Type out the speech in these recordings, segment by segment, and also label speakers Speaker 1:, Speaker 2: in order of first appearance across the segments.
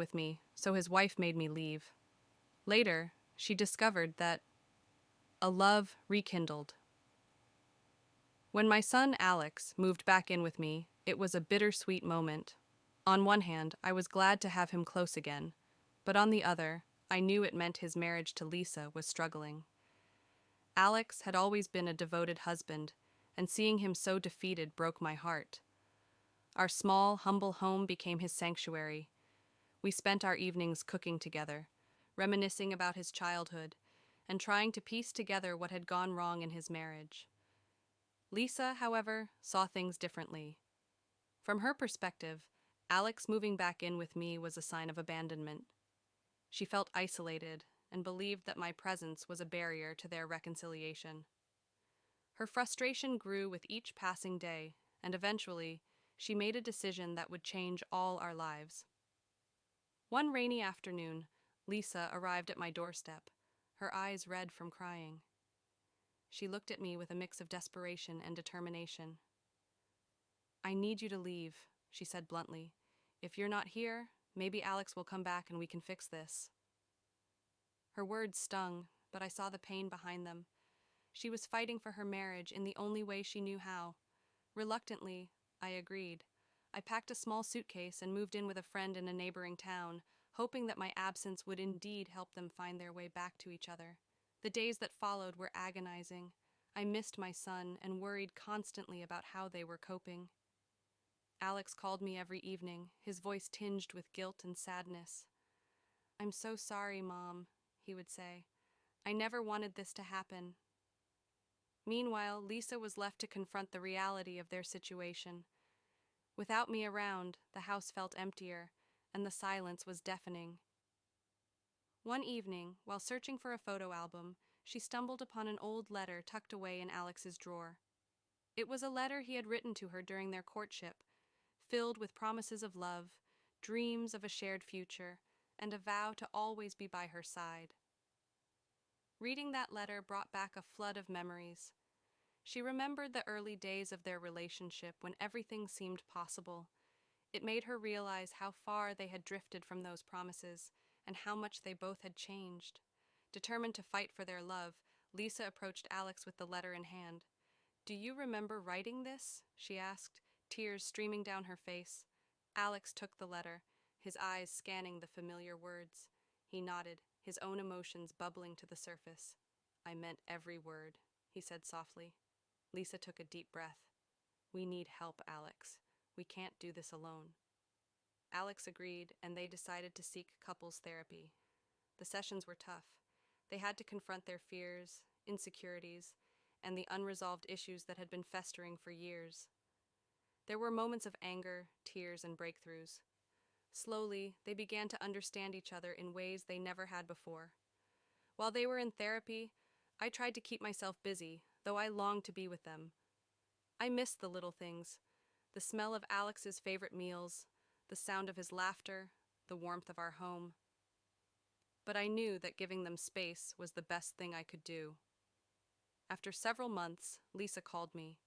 Speaker 1: with me, so his wife made me leave. Later, she discovered that a love rekindled. When my son Alex moved back in with me, it was a bittersweet moment. On one hand, I was glad to have him close again, but on the other, I knew it meant his marriage to Lisa was struggling. Alex had always been a devoted husband, and seeing him so defeated broke my heart. Our small, humble home became his sanctuary. We spent our evenings cooking together, reminiscing about his childhood, and trying to piece together what had gone wrong in his marriage. Lisa, however, saw things differently. From her perspective, Alex moving back in with me was a sign of abandonment. She felt isolated and believed that my presence was a barrier to their reconciliation. Her frustration grew with each passing day, and eventually, she made a decision that would change all our lives. One rainy afternoon, Lisa arrived at my doorstep, her eyes red from crying. She looked at me with a mix of desperation and determination. "I need you to leave," she said bluntly. "If you're not here, maybe Alex will come back and we can fix this." Her words stung, but I saw the pain behind them. She was fighting for her marriage in the only way she knew how. Reluctantly, I agreed. I packed a small suitcase and moved in with a friend in a neighboring town, hoping that my absence would indeed help them find their way back to each other. The days that followed were agonizing. I missed my son and worried constantly about how they were coping. Alex called me every evening, his voice tinged with guilt and sadness. "I'm so sorry, Mom," he would say. "I never wanted this to happen." Meanwhile, Lisa was left to confront the reality of their situation. Without me around, the house felt emptier, and the silence was deafening. One evening, while searching for a photo album, she stumbled upon an old letter tucked away in Alex's drawer. It was a letter he had written to her during their courtship, filled with promises of love, dreams of a shared future, and a vow to always be by her side. Reading that letter brought back a flood of memories. She remembered the early days of their relationship when everything seemed possible. It made her realize how far they had drifted from those promises and how much they both had changed. Determined to fight for their love, Lisa approached Alex with the letter in hand. "Do you remember writing this?" she asked, tears streaming down her face. Alex took the letter, his eyes scanning the familiar words. He nodded, his own emotions bubbling to the surface. "I meant every word," he said softly. Lisa took a deep breath. "We need help, Alex. We can't do this alone." Alex agreed, and they decided to seek couples therapy. The sessions were tough. They had to confront their fears, insecurities, and the unresolved issues that had been festering for years. There were moments of anger, tears, and breakthroughs. Slowly, they began to understand each other in ways they never had before. While they were in therapy, I tried to keep myself busy, though I longed to be with them. I missed the little things, the smell of Alex's favorite meals, the sound of his laughter, the warmth of our home. But I knew that giving them space was the best thing I could do. After several months, Lisa called me.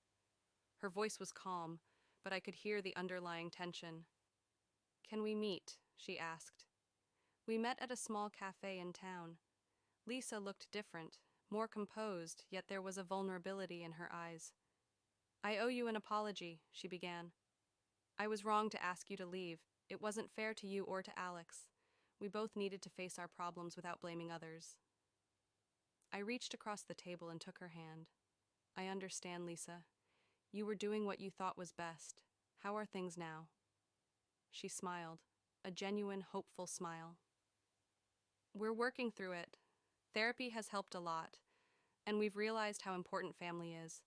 Speaker 1: Her voice was calm, but I could hear the underlying tension. "Can we meet?" she asked. We met at a small cafe in town. Lisa looked different, more composed, yet there was a vulnerability in her eyes. "I owe you an apology," she began. "I was wrong to ask you to leave. It wasn't fair to you or to Alex. We both needed to face our problems without blaming others." I reached across the table and took her hand. "I understand, Lisa. You were doing what you thought was best. How are things now?" She smiled, a genuine, hopeful smile. "We're working through it. Therapy has helped a lot, and we've realized how important family is.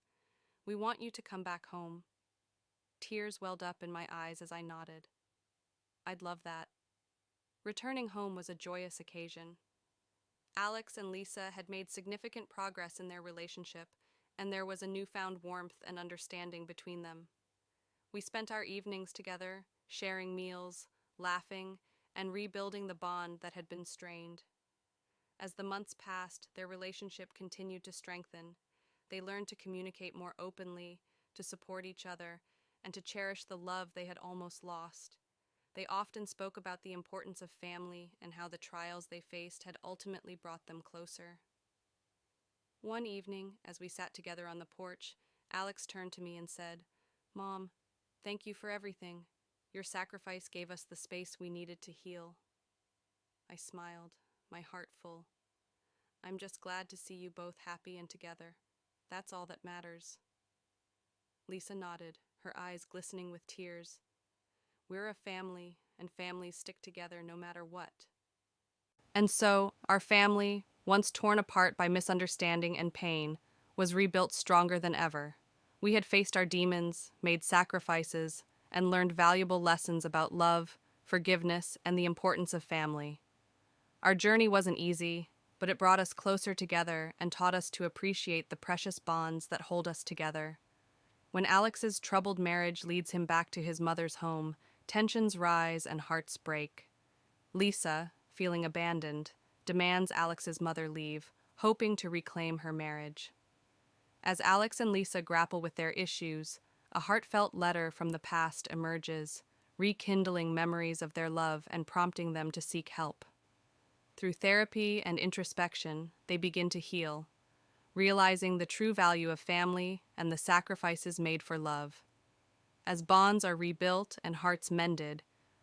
Speaker 1: We want you to come back home." Tears welled up in my eyes as I nodded. "I'd love that." Returning home was a joyous occasion. Alex and Lisa had made significant progress in their relationship, and there was a newfound warmth and understanding between them. We spent our evenings together, sharing meals, laughing, and rebuilding the bond that had been strained. As the months passed, their relationship continued to strengthen. They learned to communicate more openly, to support each other, and to cherish the love they had almost lost. They often spoke about the importance of family and how the trials they faced had ultimately brought them closer. One evening, as we sat together on the porch, Alex turned to me and said, "Mom, thank you for everything. Your sacrifice gave us the space we needed to heal." I smiled, my heart full. "I'm just glad to see you both happy and together. That's all that matters." Lisa nodded, her eyes glistening with tears. "We're a family, and families stick together no matter what." And so, our family, once torn apart by misunderstanding and pain, was rebuilt stronger than ever. We had faced our demons, made sacrifices, and learned valuable lessons about love, forgiveness, and the importance of family. Our journey wasn't easy, but it brought us closer together and taught us to appreciate the precious bonds that hold us together. When Alex's troubled marriage leads him back to his mother's home, tensions rise and hearts break. Lisa, feeling abandoned, demands Alex's mother leave, hoping to reclaim her marriage. As Alex and Lisa grapple with their issues, a heartfelt letter from the past emerges, rekindling memories of their love and prompting them to seek help. Through therapy and introspection, they begin to heal, realizing the true value of family and the sacrifices made for love. As bonds are rebuilt and hearts mended,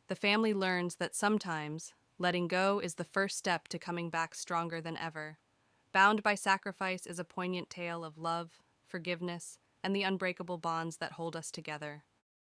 Speaker 1: the family learns that sometimes letting go is the first step to coming back stronger than ever. Bound by Sacrifice is a poignant tale of love, forgiveness, and the unbreakable bonds that hold us together.